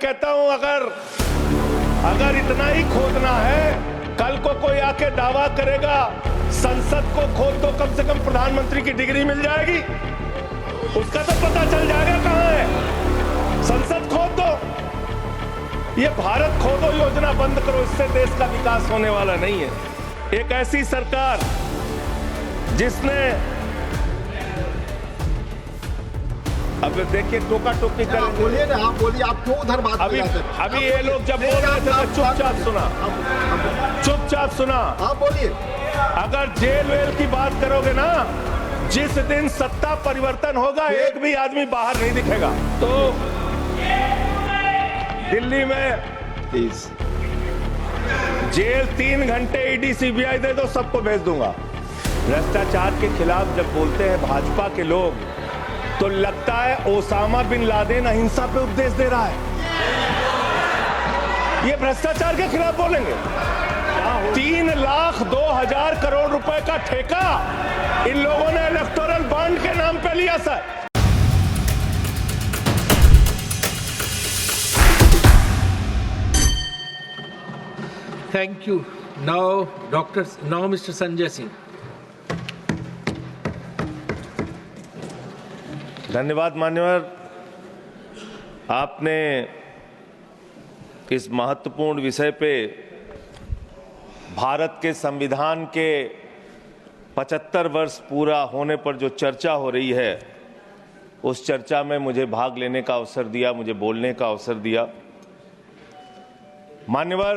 कहता हूं अगर इतना ही खोदना है, कल को कोई आके दावा करेगा संसद को खोद दो, कम से कम प्रधानमंत्री की डिग्री मिल जाएगी। उसका तो पता चल जाएगा कहां है। संसद खोद दो, ये भारत खोदो योजना बंद करो, इससे देश का विकास होने वाला नहीं है। एक ऐसी सरकार जिसने, अब देखिए टोका टोकी कर, बोलिए ना, आप बोलिए, आप क्यों उधर बात अभी ये लोग जब बोल रहे थे तो चुपचाप सुना। आप बोलिए। अगर जेल वेल की बात करोगे ना, जिस दिन सत्ता परिवर्तन होगा एक भी आदमी बाहर नहीं दिखेगा। तो दिल्ली में प्लीज जेल 3 घंटे ईडी सीबीआई दे दो, सबको भेज दूंगा। भ्रष्टाचार के खिलाफ जब बोलते हैं भाजपा के लोग, तो लगता है ओसामा बिन लादेन अहिंसा पे उपदेश दे रहा है। ये भ्रष्टाचार के खिलाफ बोलेंगे। 3,02,000 करोड़ रुपए का ठेका इन लोगों ने इलेक्टोरल बॉन्ड के नाम पे लिया sir. Thank you. Now Mr. Sanjay Singh. धन्यवाद मान्यवर, आपने इस महत्वपूर्ण विषय पे भारत के संविधान के 75 वर्ष पूरा होने पर जो चर्चा हो रही है, उस चर्चा में मुझे भाग लेने का अवसर दिया, मुझे बोलने का अवसर दिया। मान्यवर,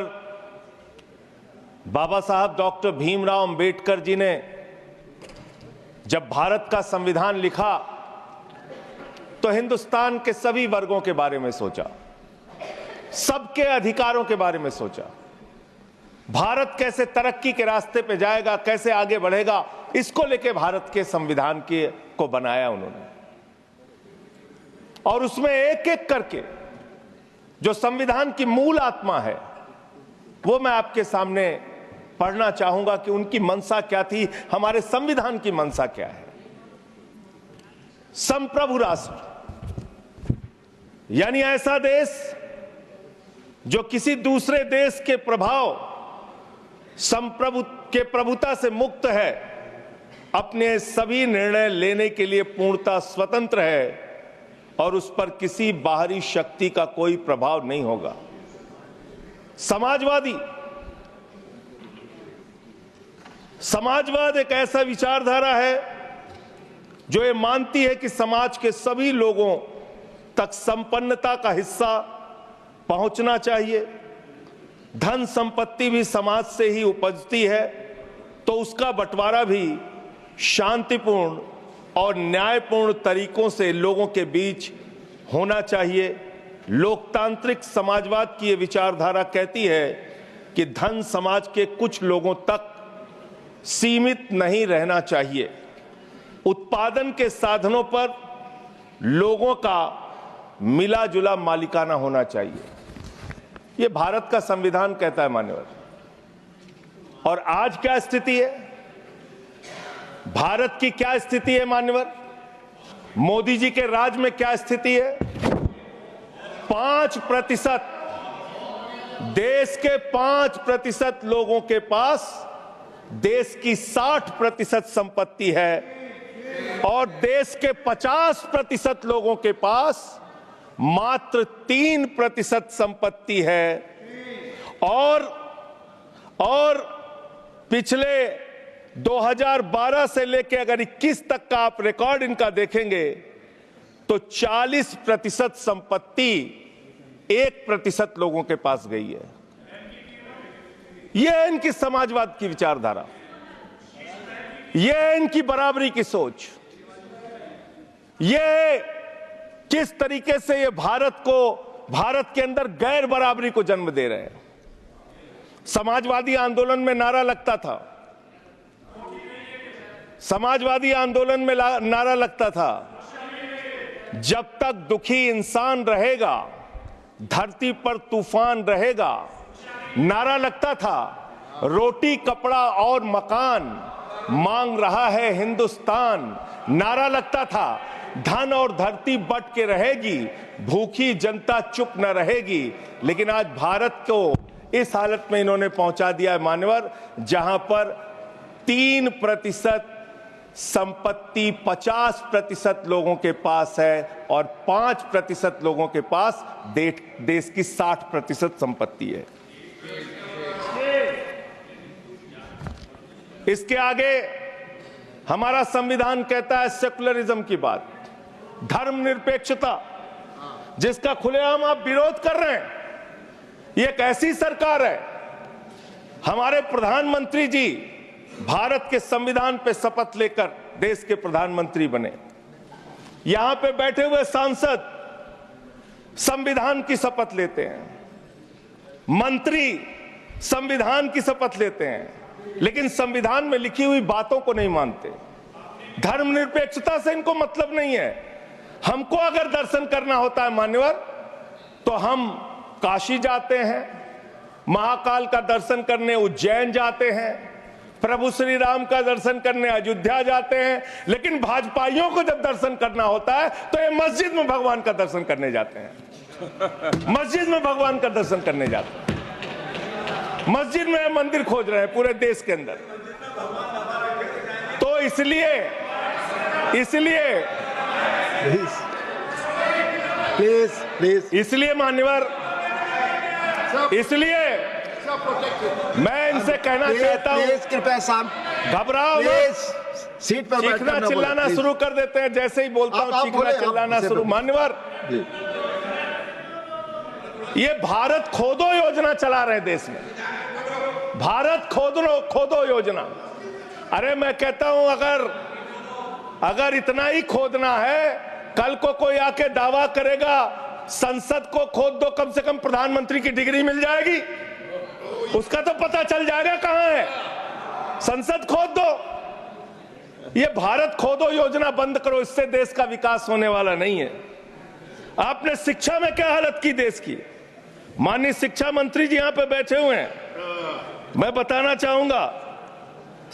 बाबा साहब डॉक्टर भीमराव अंबेडकर जी ने जब भारत का संविधान लिखा तो हिंदुस्तान के सभी वर्गों के बारे में सोचा, सबके अधिकारों के बारे में सोचा, भारत कैसे तरक्की के रास्ते पे जाएगा, कैसे आगे बढ़ेगा, इसको लेके भारत के संविधान को बनाया उन्होंने। और उसमें एक एक करके जो संविधान की मूल आत्मा है, वो मैं आपके सामने पढ़ना चाहूंगा कि उनकी मंशा क्या थी, हमारे संविधान की मंशा क्या है। संप्रभु राष्ट्र यानी ऐसा देश जो किसी दूसरे देश के प्रभाव प्रभुता से मुक्त है, अपने सभी निर्णय लेने के लिए पूर्णतः स्वतंत्र है और उस पर किसी बाहरी शक्ति का कोई प्रभाव नहीं होगा। समाजवाद एक ऐसा विचारधारा है जो ये मानती है कि समाज के सभी लोगों तक संपन्नता का हिस्सा पहुंचना चाहिए। धन संपत्ति भी समाज से ही उपजती है, तो उसका बंटवारा भी शांतिपूर्ण और न्यायपूर्ण तरीकों से लोगों के बीच होना चाहिए। लोकतांत्रिक समाजवाद की ये विचारधारा कहती है कि धन समाज के कुछ लोगों तक सीमित नहीं रहना चाहिए। उत्पादन के साधनों पर लोगों का मिला जुला मालिकाना होना चाहिए। यह भारत का संविधान कहता है मान्यवर। और आज क्या स्थिति है, भारत की क्या स्थिति है मान्यवर, मोदी जी के राज में क्या स्थिति है। 5%, देश के 5% लोगों के पास देश की 60% संपत्ति है और देश के 50% लोगों के पास मात्र 3% संपत्ति है। और पिछले 2012 से लेकर अगर 21 तक का आप रिकॉर्ड इनका देखेंगे तो 40% संपत्ति 1% लोगों के पास गई है। यह है इनकी समाजवाद की विचारधारा, यह है इनकी बराबरी की सोच, यह किस तरीके से ये भारत के अंदर गैर बराबरी को जन्म दे रहे हैं। समाजवादी आंदोलन में नारा लगता था, समाजवादी आंदोलन में नारा लगता था, जब तक दुखी इंसान रहेगा धरती पर तूफान रहेगा। नारा लगता था, रोटी कपड़ा और मकान मांग रहा है हिंदुस्तान। नारा लगता था, धन और धरती बट के रहेगी, भूखी जनता चुप न रहेगी। लेकिन आज भारत को इस हालत में इन्होंने पहुंचा दिया है मान्यवर, जहां पर 3% संपत्ति 50% लोगों के पास है और 5% लोगों के पास देश की 60% संपत्ति है। इसके आगे हमारा संविधान कहता है सेकुलरिज्म की बात, धर्मनिरपेक्षता, जिसका खुलेआम आप विरोध कर रहे हैं। ये एक ऐसी सरकार है, हमारे प्रधानमंत्री जी भारत के संविधान पे शपथ लेकर देश के प्रधानमंत्री बने। यहां पे बैठे हुए सांसद संविधान की शपथ लेते हैं, मंत्री संविधान की शपथ लेते हैं, लेकिन संविधान में लिखी हुई बातों को नहीं मानते। धर्मनिरपेक्षता से इनको मतलब नहीं है। हमको अगर दर्शन करना होता है मान्यवर, तो हम काशी जाते हैं, महाकाल का दर्शन करने उज्जैन जाते हैं, प्रभु श्री राम का दर्शन करने अयोध्या जाते हैं। लेकिन भाजपाइयों को जब दर्शन करना होता है तो ये मस्जिद में भगवान का दर्शन करने जाते हैं, मस्जिद में भगवान का दर्शन करने जाते हैं, मस्जिद में मंदिर खोज रहे हैं पूरे देश के अंदर। तो इसलिए इसलिए मान्यवर, इसलिए मैं इनसे कहना चाहता हूं, कृपया शांत, घबराओ सीट पर चीखना चिल्लाना शुरू कर देते हैं। जैसे ही बोलता हूं चीखना चिल्लाना शुरू। मान्यवर, ये भारत खोदो योजना चला रहे देश में, भारत खोदो योजना। अरे मैं कहता हूं अगर इतना ही खोदना है, कल को कोई आके दावा करेगा संसद को खोद दो, कम से कम प्रधानमंत्री की डिग्री मिल जाएगी, उसका तो पता चल जाएगा कहां है। संसद खोद दो। ये भारत खोदो योजना बंद करो, इससे देश का विकास होने वाला नहीं है। आपने शिक्षा में क्या हालत की देश की, माननीय शिक्षा मंत्री जी यहां पे बैठे हुए हैं। मैं बताना चाहूंगा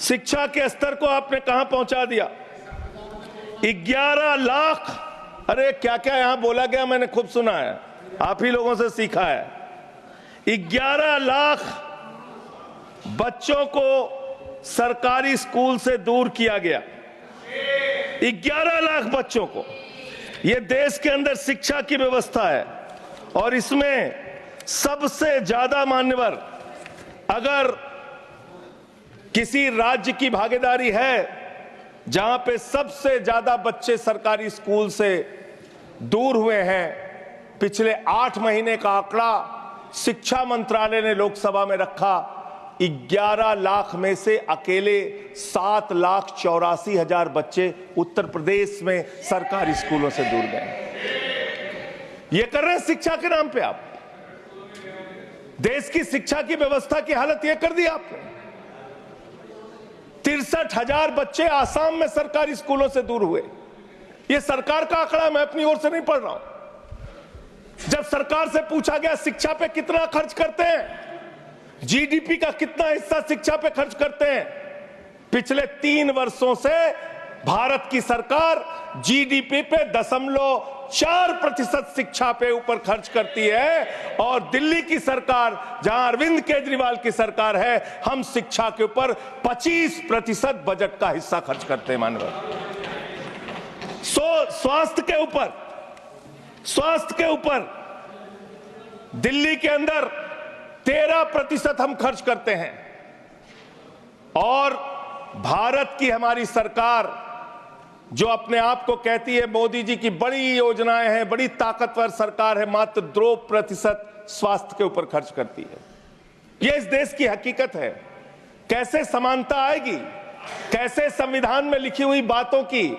शिक्षा के स्तर को आपने कहां पहुंचा दिया। 11 लाख, अरे क्या क्या यहां बोला गया, मैंने खूब सुना है, आप ही लोगों से सीखा है। 11 लाख बच्चों को सरकारी स्कूल से दूर किया गया, 11 लाख बच्चों को। यह देश के अंदर शिक्षा की व्यवस्था है और इसमें सबसे ज्यादा मान्यवर, अगर किसी राज्य की भागीदारी है जहां पे सबसे ज्यादा बच्चे सरकारी स्कूल से दूर हुए हैं, पिछले 8 महीने का आंकड़ा शिक्षा मंत्रालय ने लोकसभा में रखा, 11 लाख में से अकेले 7,84,000 बच्चे उत्तर प्रदेश में सरकारी स्कूलों से दूर गए। ये कर रहे हैं शिक्षा के नाम पे आप। देश की शिक्षा की व्यवस्था की हालत यह कर दी आपने। 63,000 बच्चे आसाम में सरकारी स्कूलों से दूर हुए। यह सरकार का आंकड़ा, मैं अपनी ओर से नहीं पढ़ रहा हूं। जब सरकार से पूछा गया शिक्षा पे कितना खर्च करते हैं, जीडीपी का कितना हिस्सा शिक्षा पे खर्च करते हैं, पिछले 3 वर्षों से भारत की सरकार जीडीपी पे 0.4% शिक्षा पे ऊपर खर्च करती है। और दिल्ली की सरकार, जहां अरविंद केजरीवाल की सरकार है, हम शिक्षा के ऊपर 25% बजट का हिस्सा खर्च करते हैं मानव। स्वास्थ्य के ऊपर दिल्ली के अंदर 13% हम खर्च करते हैं। और भारत की हमारी सरकार जो अपने आप को कहती है मोदी जी की बड़ी योजनाएं हैं, बड़ी ताकतवर सरकार है, मात्र 2% स्वास्थ्य के ऊपर खर्च करती है। यह इस देश की हकीकत है। कैसे समानता आएगी, कैसे संविधान में लिखी हुई बातों की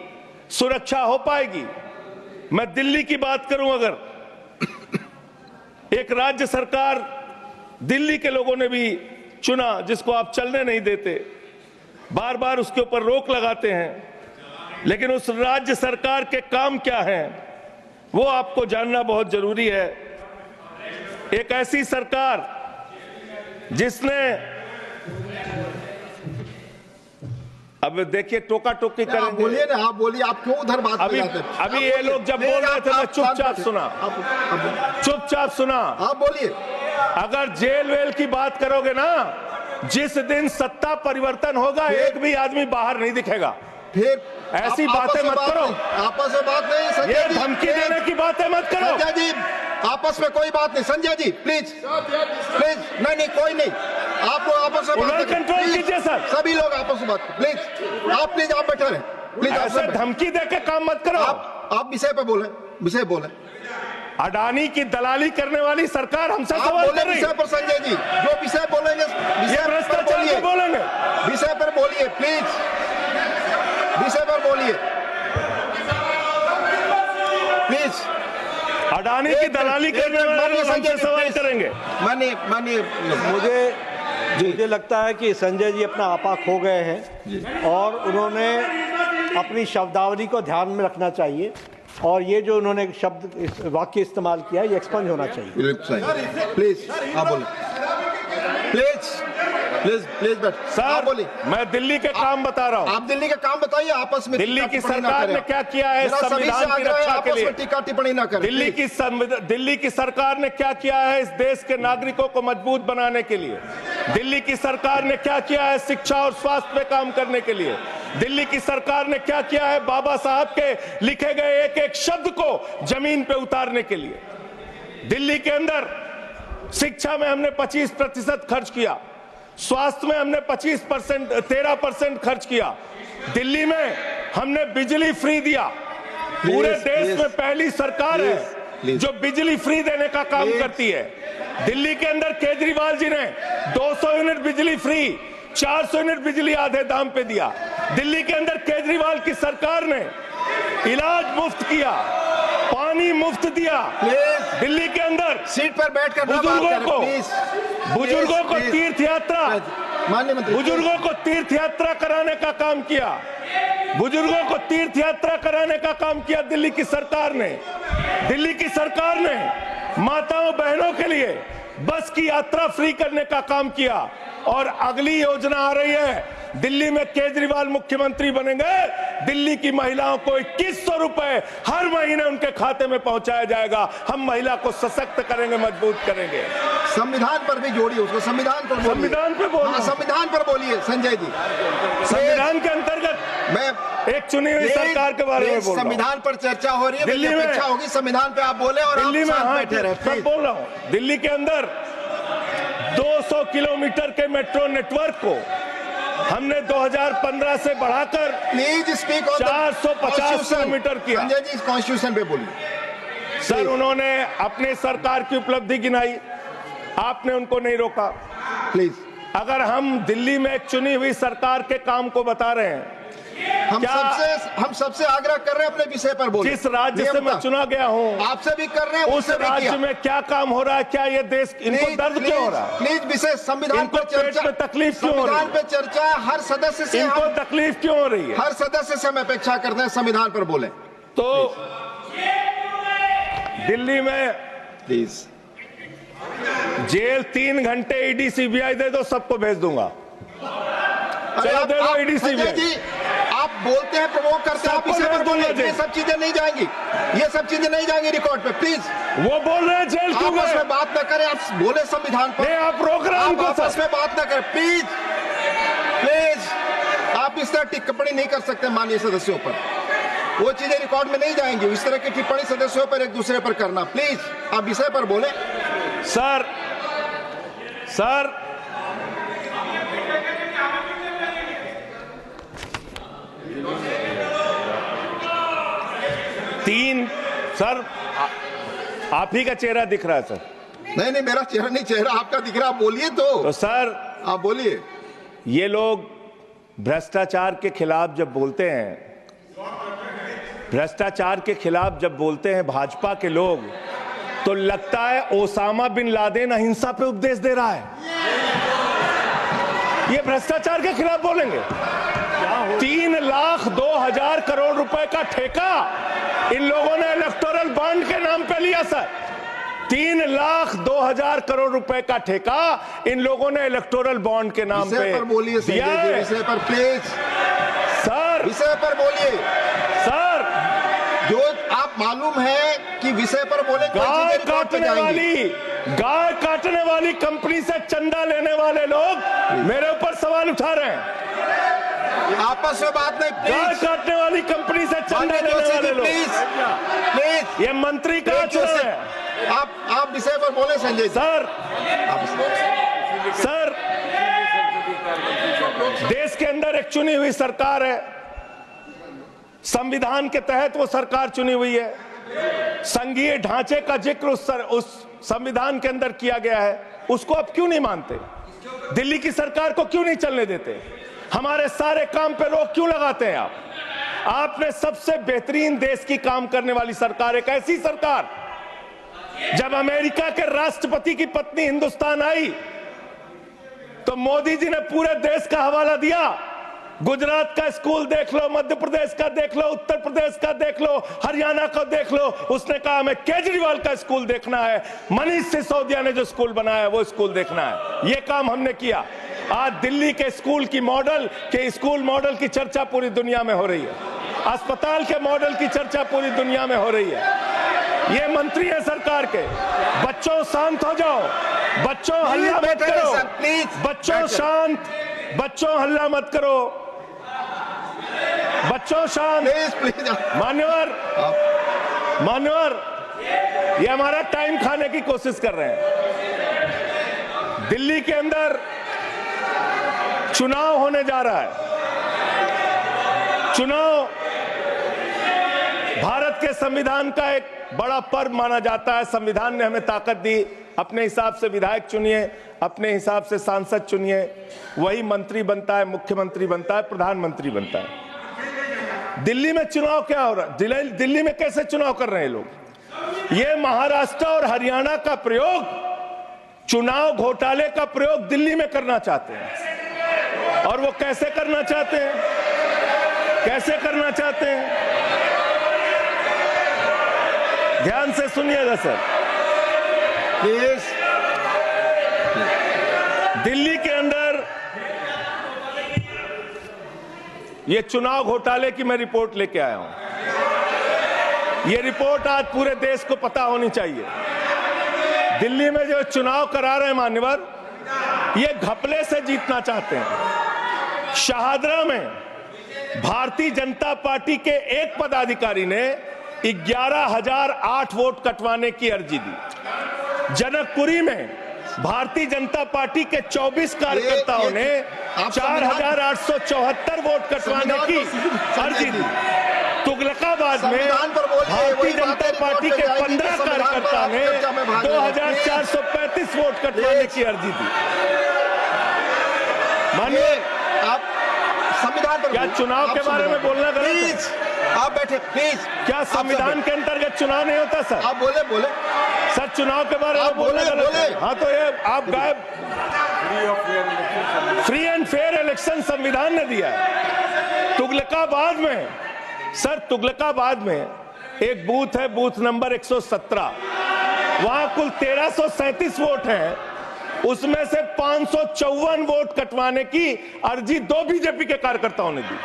सुरक्षा हो पाएगी। मैं दिल्ली की बात करूं, अगर एक राज्य सरकार दिल्ली के लोगों ने भी चुना जिसको आप चलने नहीं देते, बार बार उसके ऊपर रोक लगाते हैं, लेकिन उस राज्य सरकार के काम क्या हैं वो आपको जानना बहुत जरूरी है। एक ऐसी सरकार जिसने अब देखिए टोका टोकी आप करेंगे। बोलिए ना, आप बोलिए, आप क्यों उधर बात अभी पे जाते हैं? अभी आप ये बोलिए। लोग जब प्लीज, बोल रहे थे मैं आप चुपचाप शांत सुना, आप चुपचाप सुना। आप बोलिए। अगर जेल वेल की बात करोगे ना, जिस दिन सत्ता परिवर्तन होगा एक भी आदमी बाहर नहीं दिखेगा। फिर ऐसी आप बातें आपस में मत बात करो। नहीं, आपस में बात नहीं संजय ये जी, धमकी प्लीज। देने की बातें मत करो। संजय जी, आपस में कोई बात नहीं। संजय जी प्लीज प्लीज, नहीं कोई नहीं, आप लोग आपस में बात उधर करें। कंट्रोल प्लीज, कीजिए सर। सभी लोग आपस में बात प्लीज। आप प्लीज, आप बैठे रहे प्लीज। आप ऐसे सब धमकी दे के काम मत करो। आप विषय पे बोले, विषय बोले। अडानी की दलाली करने वाली सरकार हमसे आप सवाल बोले कर रही विषय है। पर संजय जी, जो विषय बोलेंगे ये विषय पर भ्रष्टाचार बोलिए, पे बोलेंगे। विषय पर बोलिए प्लीज, विषय पर बोलिए प्लीज। अडानी की दलाली करने वाले लोग हमसे सवाल करेंगे। मानिए मुझे लगता है कि संजय जी अपना आपा खो गए हैं और उन्होंने अपनी शब्दावली को ध्यान में रखना चाहिए और ये जो उन्होंने शब्द वाक्य इस्तेमाल किया ये एक्सपंज होना चाहिए। प्लीज आप बोलिए, प्लीज प्लीज प्लीज बैठ। आप सर बोलिए, मैं दिल्ली के काम बता रहा हूँ। आप दिल्ली के काम बताइए, आपस में दिल्ली टीका की टिप्पणी ना सरकार करें। ने क्या किया है मेरा सभी से संविधान की आग्रह है, रक्षा के आपस लिए? में टीका टिप्पणी ना करें। दिल्ली की सरकार ने क्या किया है इस देश के नागरिकों को मजबूत बनाने के लिए? दिल्ली की सरकार ने क्या किया है शिक्षा और स्वास्थ्य पे काम करने के लिए? दिल्ली की सरकार ने क्या किया है बाबा साहब के लिखे गए एक एक शब्द को जमीन पे उतारने के लिए? दिल्ली के अंदर शिक्षा में हमने 25% खर्च किया, स्वास्थ्य में हमने 13% खर्च किया, दिल्ली में हमने बिजली फ्री दिया। पूरे देश में पहली सरकार है जो बिजली फ्री देने का काम करती है। दिल्ली के अंदर केजरीवाल जी ने 200 यूनिट बिजली फ्री, 400 यूनिट बिजली आधे दाम पे दिया। दिल्ली के अंदर केजरीवाल की सरकार ने इलाज मुफ्त किया, पानी मुफ्त दिया। दिल्ली के अंदर सीट पर बैठकर बुजुर्गों को तीर्थ यात्रा, माननीय मंत्री, बुजुर्गों को तीर्थ यात्रा कराने का काम किया। बुजुर्गों को तीर्थ यात्रा कराने का काम किया दिल्ली की सरकार ने। दिल्ली की सरकार ने माताओं बहनों के लिए बस की यात्रा फ्री करने का काम किया। और अगली योजना आ रही है, दिल्ली में केजरीवाल मुख्यमंत्री बनेंगे, दिल्ली की महिलाओं को 2100 रुपए हर महीने उनके खाते में पहुंचाया जाएगा। हम महिला को सशक्त करेंगे, मजबूत करेंगे। संविधान पर भी जोड़िए उसको, संविधान पर बोलिए। संविधान पे बोल, संविधान पर बोलिए संजय जी। संविधान के अंतर्गत मैं एक चुनी हुई सरकार के बारे में बोल रहा हूं। संविधान पर चर्चा हो रही है, दिल्ली में अपेक्षा होगी संविधान पे आप बोले और आप दिल्ली में शांत बैठे रहे। मैं बोल रहा हूं, दिल्ली के अंदर 200 किलोमीटर के मेट्रो नेटवर्क को हमने 2015 से बढ़ाकर प्लीज स्पीक ऑन 450 किलोमीटर किया। संजय जी कॉन्स्टिट्यूशन पे बोलिए। सर उन्होंने अपनी सरकार की उपलब्धि गिनाई, आपने उनको नहीं रोका। प्लीज, अगर हम दिल्ली में एक चुनी हुई सरकार के काम को बता रहे हैं, हम सबसे आग्रह कर रहे हैं अपने विषय पर बोलिए। जिस राज्य से मैं चुना गया हूं आपसे भी कर रहे हैं, उस राज्य में क्या काम हो रहा है, क्या ये देश इनको दर्द क्यों हो रहा है? प्लीज विषय संविधान पर चर्चा, पेट में तकलीफ क्यों हो रही है? संविधान पे चर्चा हर सदस्य से, इनको तकलीफ क्यों हो रही है? हर सदस्य से हम अपेक्षा करते हैं संविधान पर बोले। तो दिल्ली में प्लीज जेल 3 घंटे ईडी सीबीआई दे दो, सबको भेज दूंगा। चलो दे दो ईडी संजय सीबीआई। जी आप बोलते हैं, प्रमोट करते हैं, आप विषय पर बोले, ये सब चीजें नहीं जाएंगी, ये सब चीजें नहीं जाएंगी रिकॉर्ड पे। प्लीज, वो बोल रहे हैं जेल क्यों आपस गए? में बात न करें, आप बोले संविधान पर, नहीं, आप रोक रहे हैं आप उनको आपस सर। में बात न करें। प्लीज प्लीज, आप इस तरह टिप्पणी नहीं कर सकते माननीय सदस्यों पर, वो चीजें रिकॉर्ड में नहीं जाएंगी। इस तरह की टिप्पणी सदस्यों पर एक दूसरे पर करना, प्लीज आप विषय पर बोले। सर 3 सर आप ही का चेहरा दिख रहा है सर। नहीं मेरा चेहरा नहीं, चेहरा आपका दिख रहा, आप बोलिए तो सर आप बोलिए। ये लोग भ्रष्टाचार के खिलाफ जब बोलते हैं, भ्रष्टाचार के खिलाफ जब बोलते हैं भाजपा के लोग, तो लगता है ओसामा बिन लादेन अहिंसा पे उपदेश दे रहा है। ये भ्रष्टाचार के खिलाफ बोलेंगे। 3,02,000 करोड़ रुपए का ठेका इन लोगों ने इलेक्टोरल बॉन्ड के नाम पे लिया सर। 3,02,000 करोड़ रुपए का ठेका इन लोगों ने इलेक्टोरल बॉन्ड के नाम पे बोलिए दिया है। विषय पर प्लीज। विषय पर बोलिए सर, जो आप मालूम है कि विषय पर बोले कोई गाय चीजें रिकॉर्ड पे जाएंगी। गाय काटने वाली कंपनी से चंदा लेने वाले लोग मेरे ऊपर सवाल उठा रहे हैं। आपस में बात नहीं, गाय प्लीज काटने वाली कंपनी से चंदा माननीय लेने जोशी वाले जी, लोग, प्लीज ये मंत्री कहाँ चुन रहे हैं? आप विषय पर बोले संजय जी। सर, सर, देश के अंदर एक चुनी हुई सरकार है, संविधान के तहत वो सरकार चुनी हुई है, संघीय ढांचे का जिक्र उस संविधान के अंदर किया गया है, उसको आप क्यों नहीं मानते? दिल्ली की सरकार को क्यों नहीं चलने देते? हमारे सारे काम पे रोक क्यों लगाते हैं आप? आपने सबसे बेहतरीन देश की काम करने वाली सरकार, एक ऐसी सरकार, जब अमेरिका के राष्ट्रपति की पत्नी हिंदुस्तान आई तो मोदी जी ने पूरे देश का हवाला दिया। गुजरात का स्कूल देख लो, मध्य प्रदेश का देख लो, उत्तर प्रदेश का देख लो, हरियाणा का देख लो। उसने कहा हमें केजरीवाल का स्कूल देखना है, मनीष सिसोदिया ने जो स्कूल बनाया है वो स्कूल देखना है। ये काम हमने किया। आज दिल्ली के स्कूल मॉडल की चर्चा पूरी दुनिया में हो रही है, अस्पताल के मॉडल की चर्चा पूरी दुनिया में हो रही है। ये मंत्री है सरकार के। बच्चों शांत हो जाओ, बच्चों हल्ला मत करो, बच्चों शांत, बच्चों हल्ला मत करो, बच्चों शांत। मान्यवर, ये हमारा टाइम खाने की कोशिश कर रहे हैं। दिल्ली के अंदर चुनाव होने जा रहा है। चुनाव भारत के संविधान का एक बड़ा पर्व माना जाता है। संविधान ने हमें ताकत दी, अपने हिसाब से विधायक चुनिए, अपने हिसाब से सांसद चुनिए, वही मंत्री बनता है, मुख्यमंत्री बनता है, प्रधानमंत्री बनता है। दिल्ली में चुनाव क्या हो रहा है? दिल्ली में कैसे चुनाव कर रहे हैं लोग? ये महाराष्ट्र और हरियाणा का प्रयोग, चुनाव घोटाले का प्रयोग दिल्ली में करना चाहते हैं। और वो कैसे करना चाहते हैं? कैसे करना चाहते हैं? ध्यान से सुनिएगा सर। प्लीज। दिल्ली के अंदर ये चुनाव घोटाले की मैं रिपोर्ट लेके आया हूं। ये रिपोर्ट आज पूरे देश को पता होनी चाहिए। दिल्ली में जो चुनाव करा रहे हैं मान्यवर, ये घपले से जीतना चाहते हैं। शाहदरा में भारतीय जनता पार्टी के एक पदाधिकारी ने 11,008 वोट कटवाने की अर्जी दी। जनकपुरी में भारतीय जनता पार्टी के 24 कार्यकर्ताओं ने 4,874 वोट कटवाने की अर्जी दी। तुगलकाबाद में भारतीय जनता पार्टी के 15 कार्यकर्ता ने 2,435 वोट कटवाने की अर्जी दी। मानिए, आप संविधान पर क्या चुनाव के बारे में बोलना गलत है? प्लीज आप बैठे, प्लीज। क्या संविधान के अंतर्गत चुनाव नहीं होता सर? आप बोले सर, चुनाव के बारे में बोलना गलत है। हाँ, तो ये आप गायब। फ्री एंड फेयर इलेक्शन संविधान ने दिया है। तुगलकाबाद में सर, तुगलकाबाद में एक बूथ है, बूथ नंबर 117, वहां कुल 1337 वोट हैं, उसमें से 554 वोट कटवाने की अर्जी 2 बीजेपी के कार्यकर्ताओं ने दी।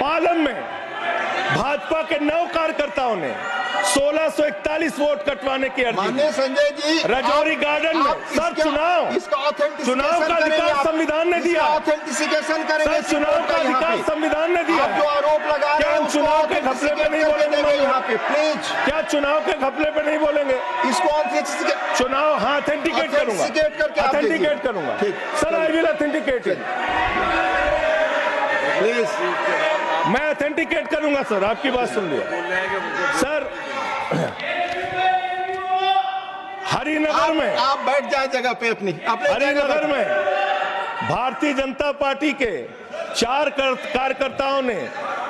पालम में भाजपा के 9 कार्यकर्ताओं ने 1641 वोट कटवाने की अर्जी दी। संजय जी, रजौरी गार्डन में सर, चुनाव का अधिकार संविधान ने दिया। ऑथेंटिसिकेशन करेंगे। सर, चुनाव का अधिकार संविधान ने दिया। जो आरोप लगा रहे हैं, क्या चुनाव के घपले पे नहीं बोलेंगे यहाँ पे? प्लीज, क्या चुनाव के घपले पे नहीं बोलेंगे? इसको चुनाव, हाँ, ऑथेंटिकेट करूंगा, ऑथेंटिकेट करूंगा sir, I will authenticate it. Please, मैं ऑथेंटिकेट करूंगा सर, आपकी बात सुन लिया सर। हरिनगर में आप बैठ जाए जगह पे अपनी। हरिनगर में भारतीय जनता पार्टी के 4 कार्यकर्ताओं ने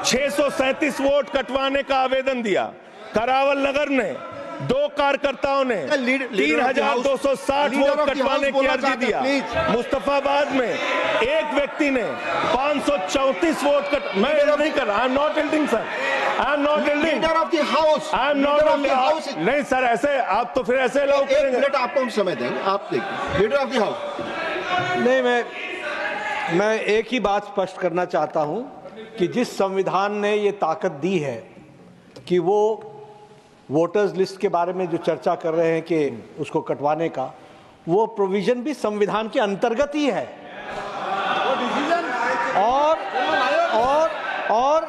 637 वोट कटवाने का आवेदन दिया। करावल नगर ने 2 कार्यकर्ताओं ने 3,260 वोट कटवाने की अर्जी दिया। मुस्तफाबाद में एक व्यक्ति ने 534 वोट मैं नहीं कर रहा, I am not एल्डिंग sir, I am not एल्डिंग, leader of the house, I am not एल्डिंग। नहीं सर, ऐसे आप तो फिर ऐसे अलाउ करेंगे। मिनट आपको हम समय देंगे, आप देखिए। Leader of the house. नहीं, मैं मैं एक ही बात स्पष्ट करना चाहता हूं कि जिस संविधान ने ये ताकत दी है कि वो वोटर्स लिस्ट के बारे में जो चर्चा कर रहे हैं कि उसको कटवाने का, वो प्रोविजन भी संविधान के अंतर्गत ही है। और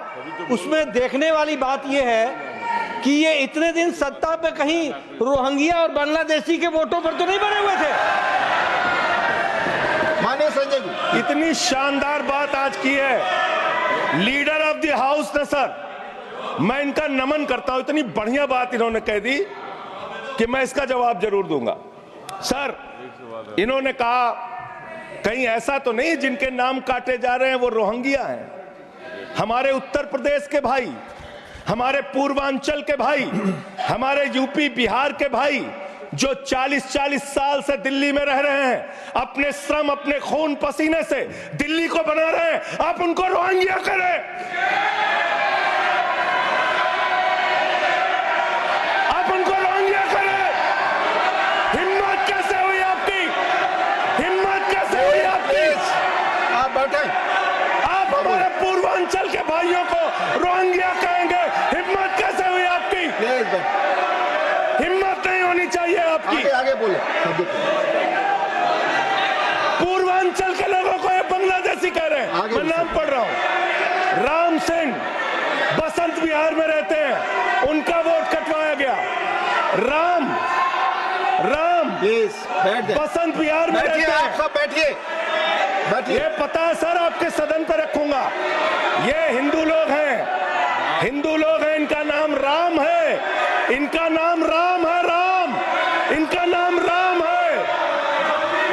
उसमें देखने वाली बात यह है कि ये इतने दिन सत्ता पे कहीं रोहिंग्या और बांग्लादेशी के वोटों पर तो नहीं बने हुए थे। माननीय संजय जी, इतनी शानदार बात आज की है लीडर ऑफ द हाउस ने सर, मैं इनका नमन करता हूं। इतनी बढ़िया बात इन्होंने कह दी कि मैं इसका जवाब जरूर दूंगा। सर, इन्होंने कहा कहीं ऐसा तो नहीं जिनके नाम काटे जा रहे हैं वो रोहिंग्या हैं। हमारे उत्तर प्रदेश के भाई, हमारे पूर्वांचल के भाई, हमारे यूपी बिहार के भाई जो 40-40 साल से दिल्ली में रह रहे हैं, अपने श्रम अपने खून पसीने से दिल्ली को बना रहे हैं, आप उनको रोहिंग्या करें। आप उनको रोहिंग्या करें। हिम्मत कैसे हुई आपकी? हिम्मत कैसे हुई आपकी? आप बैठे। आप हमारे पूर्वांचल के भाइयों को रोहिंग्या कहेंगे? हिम्मत कैसे हुई आपकी? हिम्मत नहीं होनी चाहिए आपकी। आगे बोले। पूर्वांचल के लोगों को ये बांग्लादेशी कह रहे हैं। मैं नाम पढ़ रहा हूं, राम सिंह बसंत विहार में रहते हैं, उनका वोट कटवाया गया। राम बसंत विहार में रहते हैं। आप सब बैठिए। ये पता है सर, आपके सदन पर रखूंगा। ये हिंदू लोग हैं, हिंदू लोग हैं, इनका नाम राम है, इनका नाम राम है, राम, इनका नाम राम है,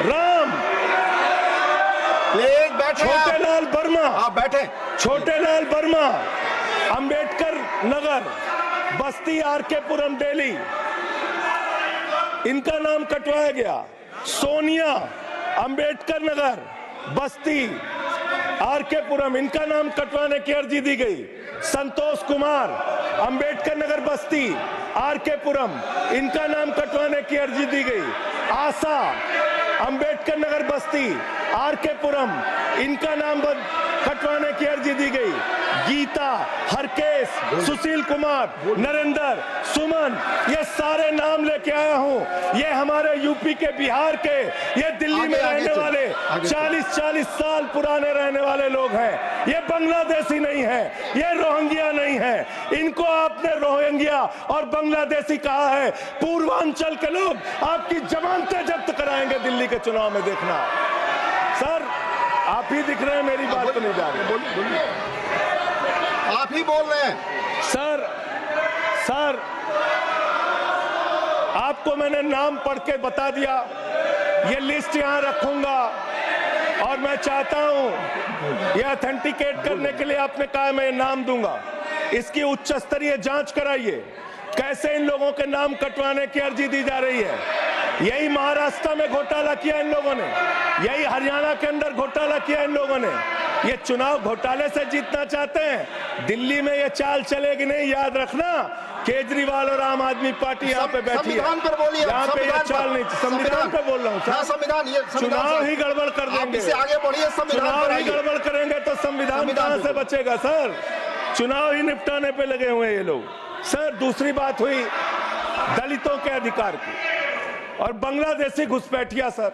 राम। प्लीज बैठे। छोटेलाल वर्मा, आप बैठे। छोटेलाल वर्मा, अंबेडकर नगर, बस्ती, आरके पुरम, दिल्ली, इनका नाम कटवाया गया। सोनिया, अंबेडकर नगर, बस्ती, आरके पुरम, इनका नाम कटवाने की अर्जी दी गई। संतोष कुमार, अंबेडकर नगर, बस्ती, आरके पुरम, इनका नाम कटवाने की अर्जी दी गई। आशा, अंबेडकर नगर, बस्ती, आरके पुरम, इनका नाम कटवाने की अर्जी दी गई। गीता, हरकेश, सुशील कुमार, नरेंद्र, सुमन, ये सारे नाम लेके आया हूं। ये हमारे यूपी के, बिहार के, ये दिल्ली में रहने वाले 40-40 साल पुराने रहने वाले लोग हैं। ये बांग्लादेशी नहीं है, ये रोहिंग्या नहीं है। इनको आपने रोहिंग्या और बांग्लादेशी कहा है। पूर्वांचल के लोग आपकी जमानतें जब्त कराएंगे दिल्ली के चुनाव में, देखना। सर, आप ही दिख रहे हैं, मेरी बात तो नहीं जा रही। आप ही बोल रहे हैं। सर, आपको मैंने नाम पढ़ के बता दिया। ये लिस्ट यहां रखूंगा और मैं चाहता हूं ये ऑथेंटिकेट करने के लिए आपने कहा मैं नाम दूंगा। इसकी उच्च स्तरीय जांच कराइए, कैसे इन लोगों के नाम कटवाने की अर्जी दी जा रही है। यही महाराष्ट्र में घोटाला किया इन लोगों ने, यही हरियाणा के अंदर घोटाला किया इन लोगों ने। ये चुनाव घोटाले से जीतना चाहते हैं। दिल्ली में ये चाल चलेगी नहीं, याद रखना। केजरीवाल और आम आदमी पार्टी यहाँ पे बैठी है, संविधान पर बोलिए। यहाँ पे ये चाल नहीं। संविधान पे बोल रहा हूँ। चुनाव ही गड़बड़ कर देंगे, आगे बढ़िए। चुनाव ही गड़बड़ करेंगे तो संविधान कहाँ से बचेगा सर? चुनाव ही निपटाने पे लगे हुए हैं ये लोग। सर, दूसरी बात हुई दलितों के अधिकार की और बांग्लादेशी घुसपैठिया। सर,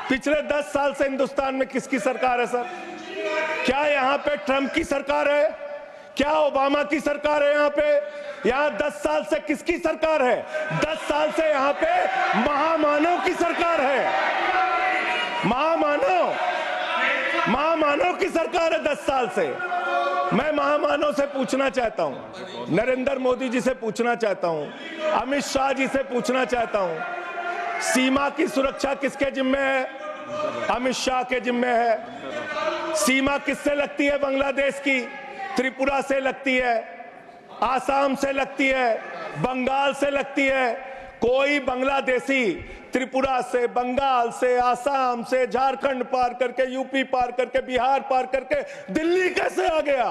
पिछले 10 साल से हिंदुस्तान में किसकी सरकार है सर? क्या यहाँ पे ट्रंप की सरकार है? क्या ओबामा की सरकार है? यहाँ पे, यहाँ 10 साल से किसकी सरकार है? 10 साल से यहाँ पे महामानव की सरकार है। महामानव की सरकार है 10 साल से। मैं महामानव से पूछना चाहता हूं, नरेंद्र मोदी जी से पूछना चाहता हूं, अमित शाह जी से पूछना चाहता हूं, सीमा की सुरक्षा किसके जिम्मे है? अमित शाह के जिम्मे है। सीमा किससे लगती है? बांग्लादेश की, त्रिपुरा से लगती है, आसाम से लगती है, बंगाल से लगती है। कोई बांग्लादेशी त्रिपुरा से, बंगाल से, आसाम से, झारखंड पार करके, यूपी पार करके, बिहार पार करके दिल्ली कैसे आ गया?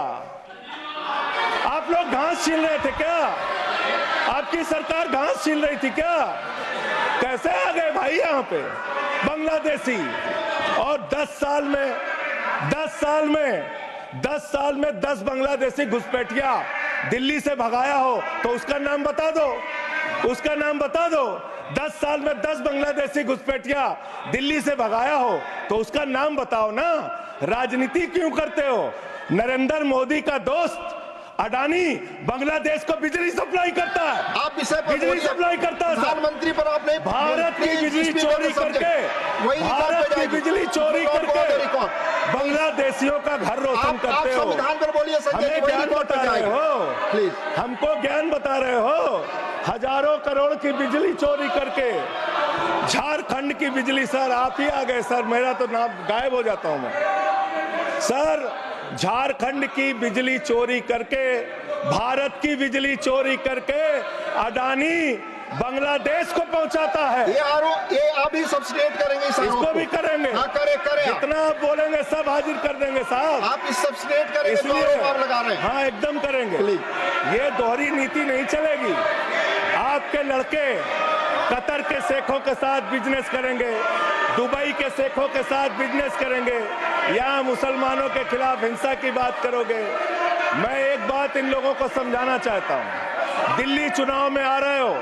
आप लोग घास छील रहे थे क्या? आपकी सरकार घास छील रही थी क्या? कैसे आ गए भाई यहाँ पे बांग्लादेशी? और 10 साल में 10 साल में 10 बांग्लादेशी घुसपैठिया दिल्ली से भगाया हो तो उसका नाम बता दो, उसका नाम बता दो। 10 साल में 10 बांग्लादेशी घुसपैठिया दिल्ली से भगाया हो तो उसका नाम बताओ ना। राजनीति क्यों करते हो? नरेंद्र मोदी का दोस्त अडानी बांग्लादेश को बिजली सप्लाई करता है, आप विषय पर बिजली सप्लाई करता है। प्रधानमंत्री पर आपने भारत की बिजली चोरी करके, भारत की बिजली चोरी करके बांग्लादेशियों का घर रोशन करते हो। संविधान पर बोलिए संजय जी, हमें ज्ञान बता रहे हो, प्लीज हमको ज्ञान बता रहे हो। हजारों करोड़ की बिजली चोरी करके झारखंड की बिजली, सर आप ही आ गए सर, मेरा तो नाम गायब हो जाता हूं मैं सर। झारखंड की बिजली चोरी करके, भारत की बिजली चोरी करके अडानी बांग्लादेश को पहुंचाता है। ये आप ही सब्सटेट करेंगे इस आरोप इसको भी करेंगे। हाँ, करे जितना आप बोलेंगे सब हाजिर कर देंगे साहब। आप इस सब्सटेट करेंगे, इसलिए तो आरोप लगा रहे हैं। हाँ एकदम करेंगे। ये दोहरी नीति नहीं चलेगी। आपके लड़के कतर के शेखों के साथ बिजनेस करेंगे, दुबई के शेखों के साथ बिजनेस करेंगे, यहाँ मुसलमानों के खिलाफ हिंसा की बात करोगे। मैं एक बात इन लोगों को समझाना चाहता हूँ, दिल्ली चुनाव में आ रहे हो,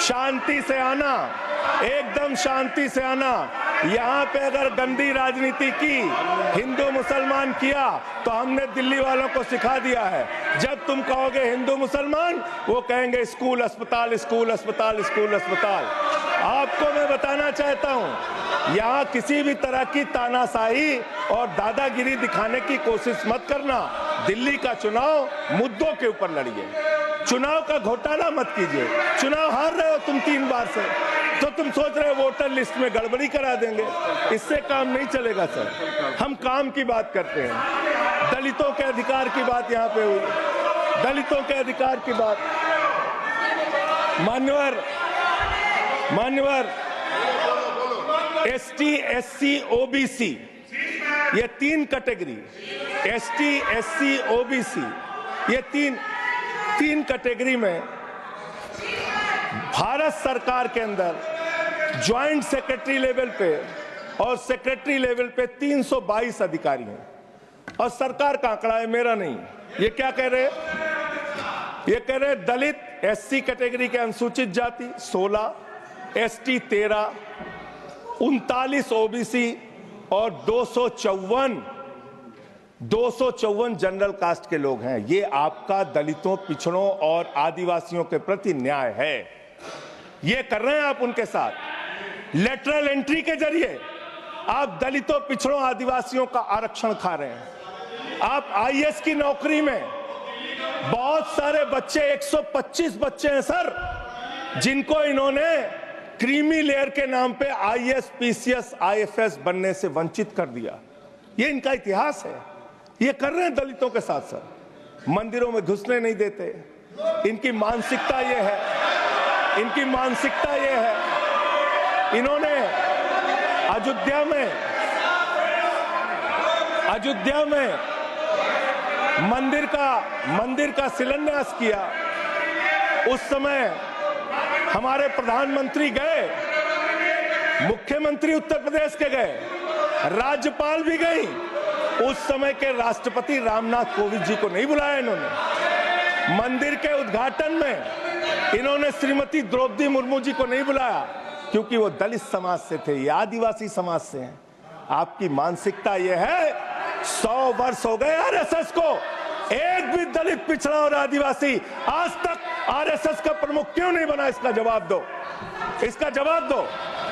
शांति से आना, एकदम शांति से आना। यहाँ पे अगर गंदी राजनीति की, हिंदू मुसलमान किया तो हमने दिल्ली वालों को सिखा दिया है। जब तुम कहोगे हिंदू मुसलमान, वो कहेंगे स्कूल अस्पताल, स्कूल अस्पताल, स्कूल अस्पताल। आपको मैं बताना चाहता हूँ, यहाँ किसी भी तरह की तानाशाही और दादागिरी दिखाने की कोशिश मत करना। दिल्ली का चुनाव मुद्दों के ऊपर लड़िए, चुनाव का घोटाला मत कीजिए। चुनाव हार रहे हो तुम 3 बार से, तो तुम सोच रहे हो वोटर लिस्ट में गड़बड़ी करा देंगे। इससे काम नहीं चलेगा सर। हम काम की बात करते हैं, दलितों के अधिकार की बात यहाँ पे हुई, दलितों के अधिकार की बात। मान्यवर एसटी, एससी, ओबीसी, ये 3 कैटेगरी, एसटी, एससी, ओबीसी, ये तीन कैटेगरी में भारत सरकार के अंदर ज्वाइंट सेक्रेटरी लेवल पे और सेक्रेटरी लेवल पे 322 अधिकारी हैं। और सरकार का आंकड़ा है, मेरा नहीं। ये क्या कह रहे हैं? ये कह रहे हैं दलित, एससी कैटेगरी के अनुसूचित जाति 16, एसटी 13, 39 ओबीसी और 254 जनरल कास्ट के लोग हैं। ये आपका दलितों, पिछड़ों और आदिवासियों के प्रति न्याय है। ये कर रहे हैं आप उनके साथ। लेटरल एंट्री के जरिए आप दलितों, पिछड़ों, आदिवासियों का आरक्षण खा रहे हैं। आप आईएएस की नौकरी में बहुत सारे बच्चे, 125 बच्चे हैं सर, जिनको इन्होंने क्रीमी लेयर के नाम पे आईएएस, पीसीएस, आईएफएस बनने से वंचित कर दिया। ये इनका इतिहास है। ये कर रहे हैं दलितों के साथ सर। मंदिरों में घुसने नहीं देते। इनकी मानसिकता ये है, इनकी मानसिकता ये है। इन्होंने अयोध्या में मंदिर का शिलान्यास किया। उस समय हमारे प्रधानमंत्री गए, मुख्यमंत्री उत्तर प्रदेश के गए, राज्यपाल भी गई। उस समय के राष्ट्रपति रामनाथ कोविंद जी को नहीं बुलाया इन्होंने। मंदिर के उद्घाटन में इन्होंने श्रीमती द्रौपदी मुर्मू जी को नहीं बुलाया, क्योंकि वो दलित समाज से थे, ये आदिवासी समाज से हैं। आपकी मानसिकता ये है। 100 वर्ष हो गए आरएसएस को, एक भी दलित, पिछड़ा और आदिवासी आज तक आरएसएस का प्रमुख क्यों नहीं बना? इसका जवाब दो, इसका जवाब दो।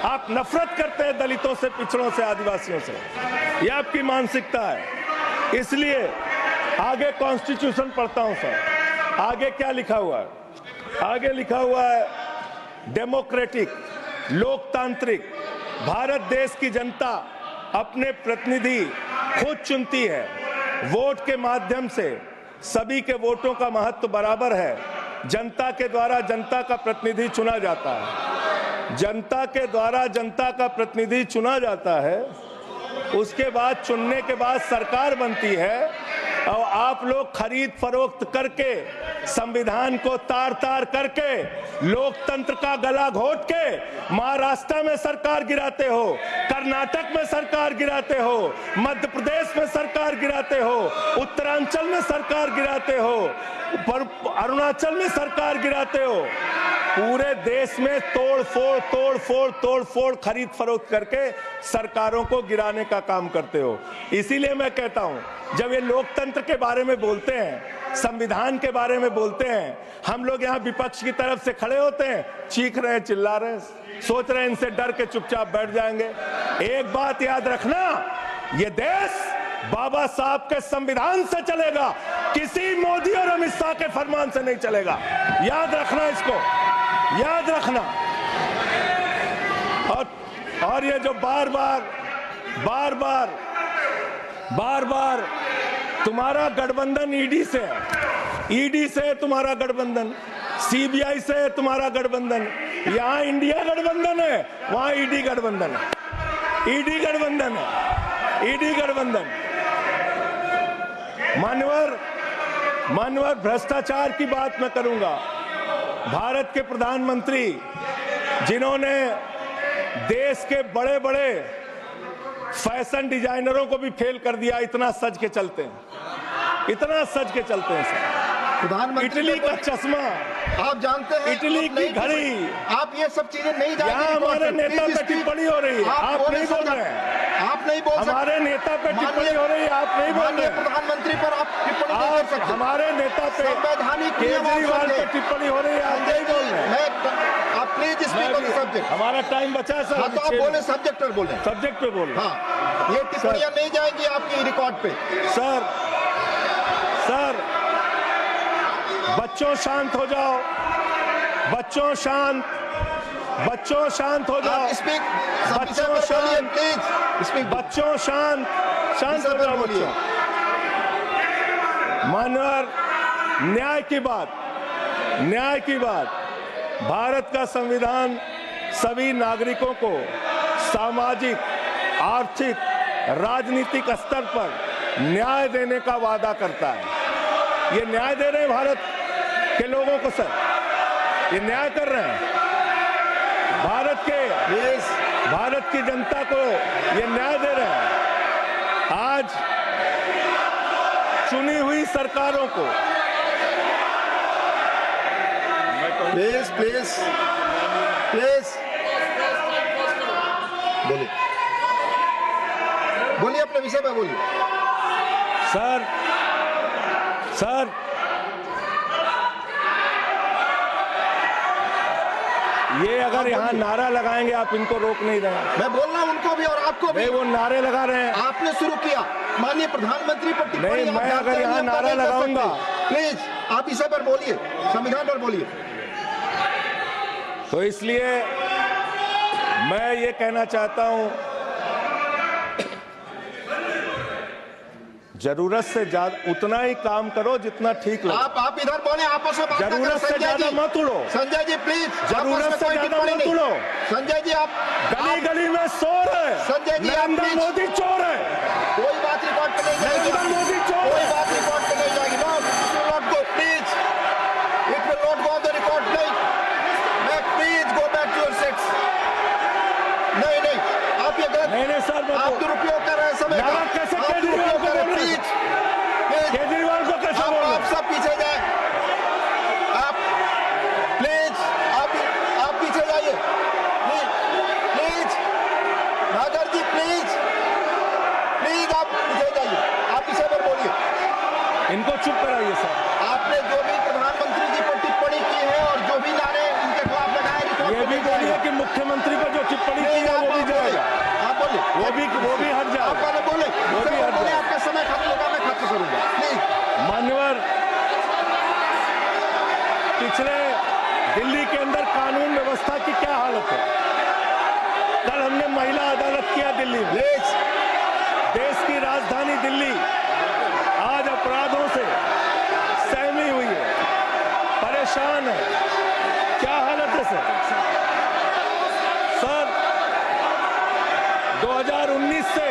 आप नफरत करते हैं दलितों से, पिछड़ों से, आदिवासियों से। यह आपकी मानसिकता है। इसलिए आगे कॉन्स्टिट्यूशन पढ़ता हूं सर। आगे क्या लिखा हुआ है? आगे लिखा हुआ है डेमोक्रेटिक, लोकतांत्रिक भारत देश की जनता अपने प्रतिनिधि खुद चुनती है। वोट के माध्यम से सभी के वोटों का महत्व बराबर है। जनता के द्वारा जनता का प्रतिनिधि चुना जाता है। जनता के द्वारा जनता का प्रतिनिधि चुना जाता है। उसके बाद चुनने के बाद सरकार बनती है और आप लोग खरीद फरोख्त करके, संविधान को तार-तार करके, लोकतंत्र का गला घोट के महाराष्ट्र में सरकार गिराते हो, कर्नाटक में सरकार गिराते हो, मध्य प्रदेश में सरकार गिराते हो, उत्तरांचल में सरकार गिराते हो, अरुणाचल में सरकार गिराते हो। पूरे देश में तोड़ फोड़ खरीद फरोख्त करके सरकारों को गिराने का काम करते हो। इसीलिए मैं कहता हूं, जब ये लोकतंत्र के बारे में बोलते हैं, संविधान के बारे में बोलते हैं, हम लोग यहाँ विपक्ष की तरफ से खड़े होते हैं, चीख रहे हैं, चिल्ला रहे हैं, सोच रहे हैं इनसे डर के चुपचाप बैठ जाएंगे। एक बात याद रखना, ये देश बाबा साहब के संविधान से चलेगा, किसी मोदी और अमित शाह के फरमान से नहीं चलेगा। याद रखना, इसको याद रखना। और ये जो बार बार तुम्हारा गठबंधन ईडी से है, ईडी से तुम्हारा गठबंधन, सीबीआई से तुम्हारा गठबंधन, यहां इंडिया गठबंधन है, वहां ईडी गठबंधन है, ईडी गठबंधन है, ईडी गठबंधन। मान्यवर भ्रष्टाचार की बात मैं करूंगा। भारत के प्रधानमंत्री, जिन्होंने देश के बड़े बड़े फैशन डिजाइनरों को भी फेल कर दिया, इतना सज के चलते हैं, इतना सज के चलते हैं सर। प्रधानमंत्री इटली का चश्मा, आप जानते हैं, इटली की घड़ी, आप ये सब चीजें नहीं जानते। यहाँ हमारे नेता पे टिप्पणी हो रही है, आप नहीं बोल रहे हैं, आप नहीं बोल सकते। हमारे नेता पे टिप्पणी हो रही है, आप नहीं बोल रहे हैं। प्रधानमंत्री पर आप टिप्पणी नहीं कर सकते। हमारे नेता पे संवैधानिक केजरीवाल पे टिप्पणी हो रही है, आप नहीं बोल रहे हैं। आप please speak on the subject. हमारा टाइम बचा है सर। हाँ, तो आप बोले सब्जेक्ट पर बोले, सब्जेक्ट पे बोल। हाँ, ये टिप्पणियां नहीं जाएंगी आपकी रिकॉर्ड पे। सर बच्चों शांत हो जाओ, बच्चों शांत हो जाओ, बच्चों शांत, प्लीज बच्चों शांत हो जाओ बच्चों। मानवर, न्याय की बात, भारत का संविधान सभी नागरिकों को सामाजिक, आर्थिक, राजनीतिक स्तर पर न्याय देने का वादा करता है। ये न्याय दे रहे हैं भारत के लोगों को सर, ये न्याय कर रहे हैं भारत की जनता को, ये न्याय दे रहे हैं। आज चुनी हुई सरकारों को प्लीज बोलिए अपने विषय पे बोलिए। सर ये अगर यहाँ नारा लगाएंगे, आप इनको रोक नहीं रहे हैं। मैं बोल रहा हूँ उनको भी और आपको भी। वो नारे लगा रहे हैं, आपने शुरू किया। माननीय प्रधानमंत्री पर टिप्पणी नहीं, मैं अगर यहाँ नारा लगाऊंगा, प्लीज आप इसे पर बोलिए, संविधान पर बोलिए। तो इसलिए मैं ये कहना चाहता हूं, जरूरत से ज्यादा उतना ही काम करो जितना ठीक लगे। आप इधर बोले, आपस में बात करें। जरूरत से ज्यादा मत उड़ो। संजय जी प्लीज, जरूरत से ज्यादा मत उड़ो। संजय जी आप गली में शोर है। संजय जी, नरेंद्र मोदी चोर है। कोई बात रिकॉर्ड पे नहीं जाएगी। नरेंद्र मोदी चोर है। कोई बात रिकॉर्ड पे नहीं जाएगी। Not go please, it will not go on the record. नहीं, please go back to your seats. नहीं, आप ये गलत, नहीं सर, आप दुरुपयोग कर रहे हैं समय का। कैसे केजरीवाल को बोल रहे हैं? केजरीवाल को कैसे बोल रहे हैं? आप सब पीछे जाए, आप प्लीज, आप पीछे जाइए प्लीज। नागर जी प्लीज आप पीछे जाइए, आप इसे पर बोलिए। इनको चुप कराइए सर। आपने जो भी प्रधानमंत्री जी पर टिप्पणी की है और जो भी नारे इनके खिलाफ लगाए, ये भी बोलिए कि मुख्यमंत्री पर जो टिप्पणी की है वो भी जाएगा। आप बोलिए, वो भी हट जाए। आप पहले बोले, आपका समय खत्म होगा, मैं खत्म करूंगा प्लीज। मान्यवर, पिछले दिल्ली के अंदर कानून व्यवस्था की क्या हालत है? कल हमने महिला अदालत किया दिल्ली में। देश की राजधानी दिल्ली आज अपराधों से सहमी हुई है, परेशान है। क्या हालत है सर? 2019 से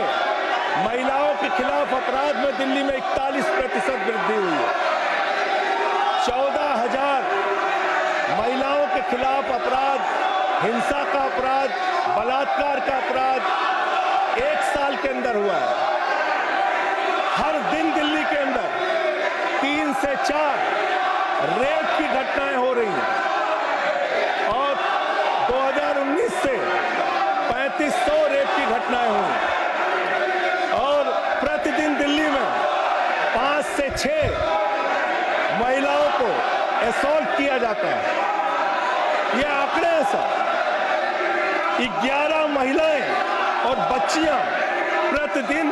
महिलाओं के खिलाफ अपराध में दिल्ली में 41% वृद्धि हुई है। 14,000 महिलाओं के खिलाफ अपराध, हिंसा का अपराध, बलात्कार का अपराध के अंदर हुआ है। हर दिन दिल्ली के अंदर 3 से 4 रेप की घटनाएं हो रही हैं और 2019 से 3500 रेप की घटनाएं हुई और प्रतिदिन दिल्ली में 5 से 6 महिलाओं को असॉल्ट किया जाता है। ये आंकड़े हैं सर। 11 महिलाएं और बच्चियां प्रतिदिन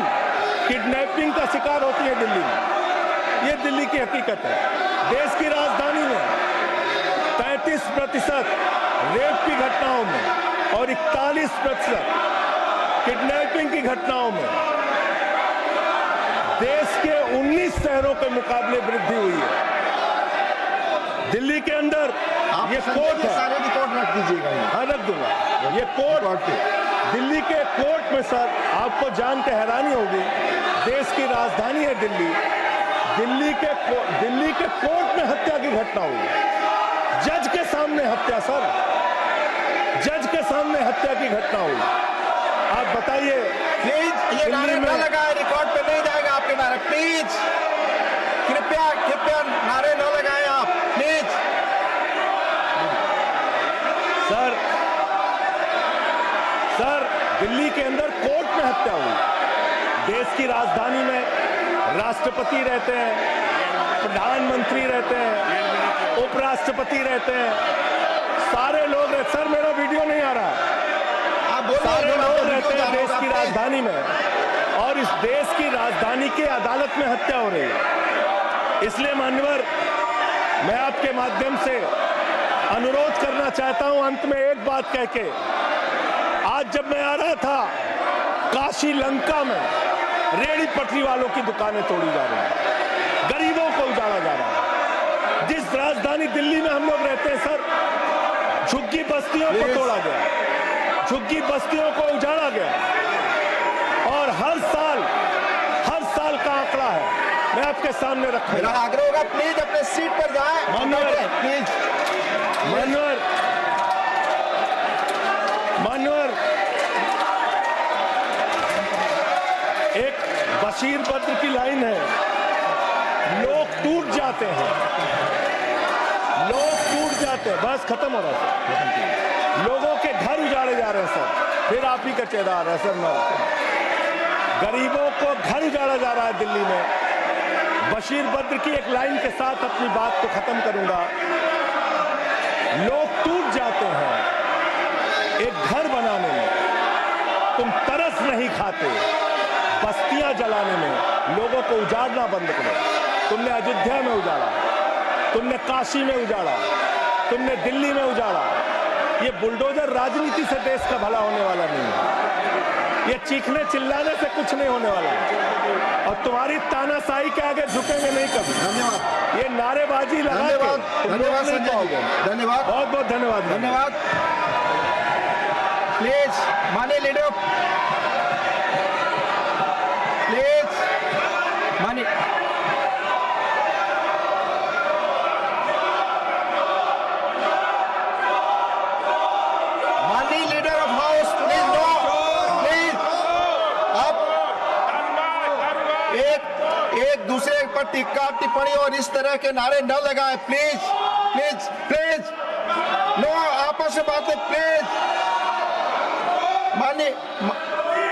किडनैपिंग का शिकार होती है दिल्ली में। ये दिल्ली की हकीकत है। देश की राजधानी में 33% रेप की घटनाओं में और 41% किडनैपिंग की घटनाओं में देश के 19 शहरों के मुकाबले वृद्धि हुई है। दिल्ली के अंदर ये कोर्ट है, सारे रिकॉर्ड रख दीजिएगा। हाँ रख दूंगा। ये कोर्ट दिल्ली के कोर्ट में सर आपको जान के हैरानी होगी, देश की राजधानी है दिल्ली, दिल्ली के कोर्ट में हत्या की घटना हुई। जज के सामने हत्या सर, जज के सामने हत्या की घटना हुई। आप बताइए प्लीज ये नारे न लगाए, रिकॉर्ड पे नहीं जाएगा आपके नारे। प्लीज कृपया नारे न लगाएं आप प्लीज। सर दिल्ली के अंदर कोर्ट में हत्या हुई। देश की राजधानी में राष्ट्रपति रहते हैं, प्रधानमंत्री रहते हैं, उपराष्ट्रपति रहते हैं, सारे लोग रहते। सर मेरा वीडियो नहीं आ रहा है। सारे लोग रहते हैं देश की राजधानी में और इस देश की राजधानी के अदालत में हत्या हो रही है। इसलिए मान्यवर मैं आपके माध्यम से अनुरोध करना चाहता हूं अंत में एक बात कह के। आज जब मैं आ रहा था काशी लंका में रेहड़ी पटरी वालों की दुकानें तोड़ी जा रही हैं, गरीबों को उजाड़ा जा रहा है। जिस राजधानी दिल्ली में हम लोग रहते हैं सर, झुग्गी बस्तियों को तोड़ा गया, झुग्गी बस्तियों को उजाड़ा गया और हर साल का आंकड़ा है, मैं आपके सामने रखूंगा। मेरा आग्रह होगा प्लीज अपने सीट पर जाएं। प्लीज मान्यवर एक बशीर बद्र की लाइन है, लोग टूट जाते हैं, लोग टूट जाते हैं। बस खत्म हो रहा है। लोगों के घर उजाड़े जा रहे हैं सर, फिर आप ही का चेहरा आ रहा है सर। गरीबों को घर उजाड़ा जा रहा है दिल्ली में। बशीर बद्र की एक लाइन के साथ अपनी बात को खत्म करूंगा। लोग टूट जाते हैं एक घर बनाने में, तुम तरस नहीं खाते बस्तियां जलाने में। लोगों को उजाड़ना बंद करो। तुमने अयोध्या में उजाड़ा, तुमने काशी में उजाड़ा, तुमने दिल्ली में उजाड़ा। ये बुलडोजर राजनीति से देश का भला होने वाला नहीं है। ये चीखने चिल्लाने से कुछ नहीं होने वाला है और तुम्हारी तानाशाही के आगे झुकेंगे नहीं कभी। धन्यवाद। ये नारेबाजी लगा के धन्यवाद संजय जी, धन्यवाद, बहुत बहुत धन्यवाद। धन्यवाद। प्लीज माननीय लीडर, प्लीज माननीय leader of house, please no, please आप एक दूसरे पर टिक्का टिप्पणी और इस तरह के नारे न लगाएं। प्लीज प्लीज प्लीज नो, आपस में बातें प्लीज।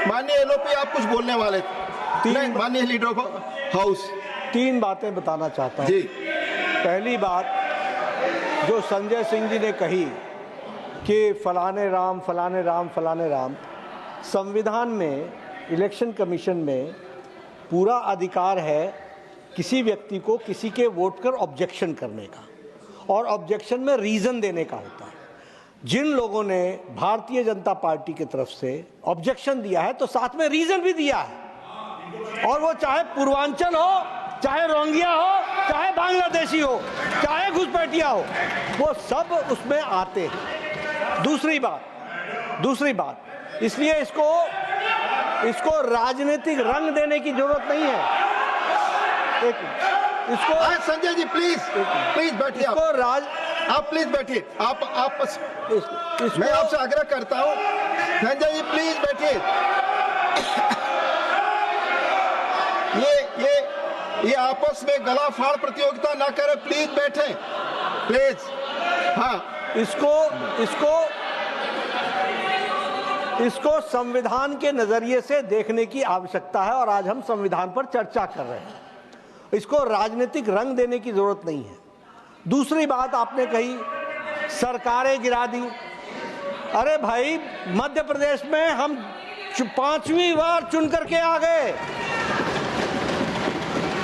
माननीय एलओपी आप कुछ बोलने वाले थे। माननीय लीडर ऑफ हाउस, 3 बातें बताना चाहता हूँ जी। पहली बात जो संजय सिंह जी ने कही कि फलाने राम फलाने राम फलाने राम, संविधान में इलेक्शन कमीशन में पूरा अधिकार है किसी व्यक्ति को किसी के वोट पर ऑब्जेक्शन करने का, और ऑब्जेक्शन में रीज़न देने का होता है। जिन लोगों ने भारतीय जनता पार्टी की तरफ से ऑब्जेक्शन दिया है तो साथ में रीज़न भी दिया है, और वो चाहे पूर्वांचल हो, चाहे रोंगिया हो, चाहे बांग्लादेशी हो, चाहे घुसपैठिया हो, वो सब उसमें आते हैं। दूसरी बात इसलिए इसको राजनीतिक रंग देने की जरूरत नहीं है। इसको संजय जी प्लीज बैठिए। आप प्लीज बैठिए। मैं आपसे आग्रह करता हूं, संजय जी प्लीज बैठिए। ये आपस में गला फाड़ प्रतियोगिता ना करें, प्लीज बैठे प्लीज। हाँ, इसको संविधान के नजरिए से देखने की आवश्यकता है और आज हम संविधान पर चर्चा कर रहे हैं। इसको राजनीतिक रंग देने की जरूरत नहीं है। दूसरी बात आपने कही सरकारें गिरा दी। अरे भाई, मध्य प्रदेश में हम 5वीं बार चुन करके आ गए,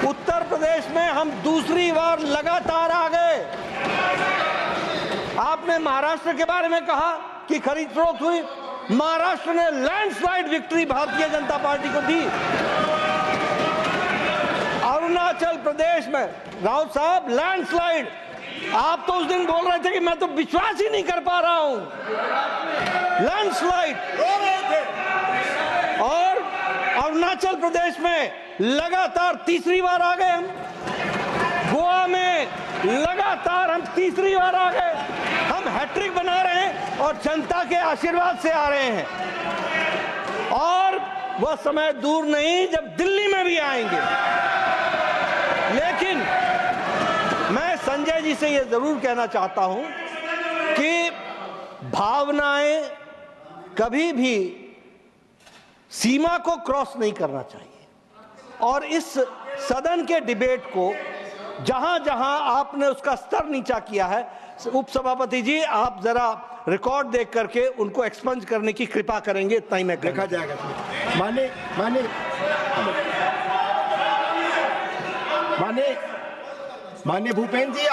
उत्तर प्रदेश में हम दूसरी बार लगातार आ गए। आपने महाराष्ट्र के बारे में कहा कि खरीद फरोख्त हुई, महाराष्ट्र ने landslide victory Bharatiya Janata party को दी। अरुणाचल प्रदेश में राउत साहब लैंडस्लाइड, आप तो उस दिन बोल रहे थे कि मैं तो विश्वास ही नहीं कर पा रहा हूं, लैंडस्लाइड। और अरुणाचल प्रदेश में लगातार तीसरी बार आ गए हम, गोवा में लगातार हम तीसरी बार आ गए। हम हैट्रिक बना रहे हैं और जनता के आशीर्वाद से आ रहे हैं। और वह समय दूर नहीं जब दिल्ली में भी आएंगे। लेकिन मैं संजय जी से यह जरूर कहना चाहता हूं कि भावनाएं कभी भी सीमा को क्रॉस नहीं करना चाहिए। और इस सदन के डिबेट को जहां जहां आपने उसका स्तर नीचा किया है, उपसभापति जी आप जरा रिकॉर्ड देख करके उनको एक्सपंज करने की कृपा करेंगे, इतना ही मैं देखा जाएगा। माननीय भूपेंद्र जी,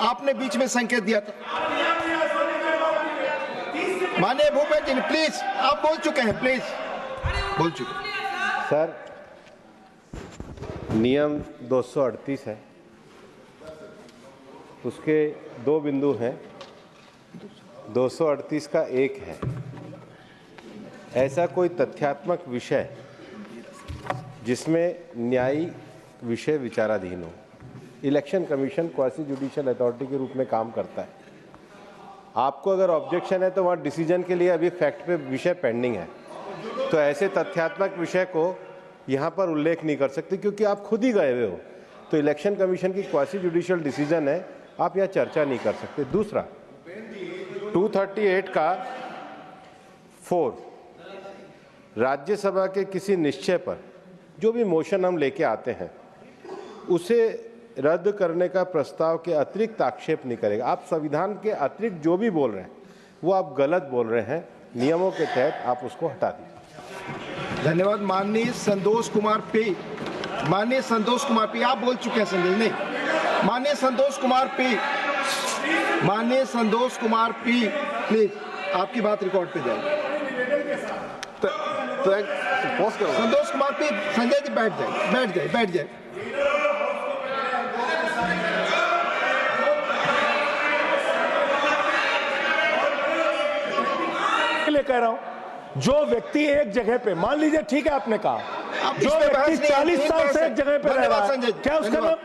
आपने बीच में संकेत दिया था। माननीय भूपेंद्र जी प्लीज, आप बोल चुके हैं, प्लीज बोल चुके हैं। सर, नियम 238 है, उसके 2 बिंदु हैं। 238 का एक है, ऐसा कोई तथ्यात्मक विषय जिसमें न्यायिक विषय विचाराधीन हो। Election commission quasi judicial authority के रूप में काम करता है। आपको अगर ऑब्जेक्शन है तो वहाँ डिसीजन के लिए अभी फैक्ट पे विषय पेंडिंग है, तो ऐसे तथ्यात्मक विषय को यहाँ पर उल्लेख नहीं कर सकते क्योंकि आप खुद ही गए हुए हो। तो इलेक्शन कमीशन की क्वासी जुडिशियल डिसीजन है, आप यहाँ चर्चा नहीं कर सकते। दूसरा, 238 का 4, राज्यसभा के किसी निश्चय पर जो भी मोशन हम लेके आते हैं उसे रद्द करने का प्रस्ताव के अतिरिक्त आक्षेप नहीं करेगा। आप संविधान के अतिरिक्त जो भी बोल रहे हैं वो आप गलत बोल रहे हैं, नियमों के तहत आप उसको हटा दीजिए। धन्यवाद। माननीय संतोष कुमार पी, माननीय संतोष कुमार पी, आप बोल चुके हैं संजय नहीं। माननीय संतोष कुमार पी, माननीय संतोष कुमार पी, प्लीज आपकी बात रिकॉर्ड पे जाएगी। तो पोस्ट करो। संतोष कुमार पी, संजय जी बैठ जाए, बैठ जाए, बैठ जाए। कह रहा हूं, जो व्यक्ति एक जगह पे, मान लीजिए ठीक है आपने कहा, जो व्यक्ति 40 साल से एक जगह पे रह रहा है, क्या उसका नाम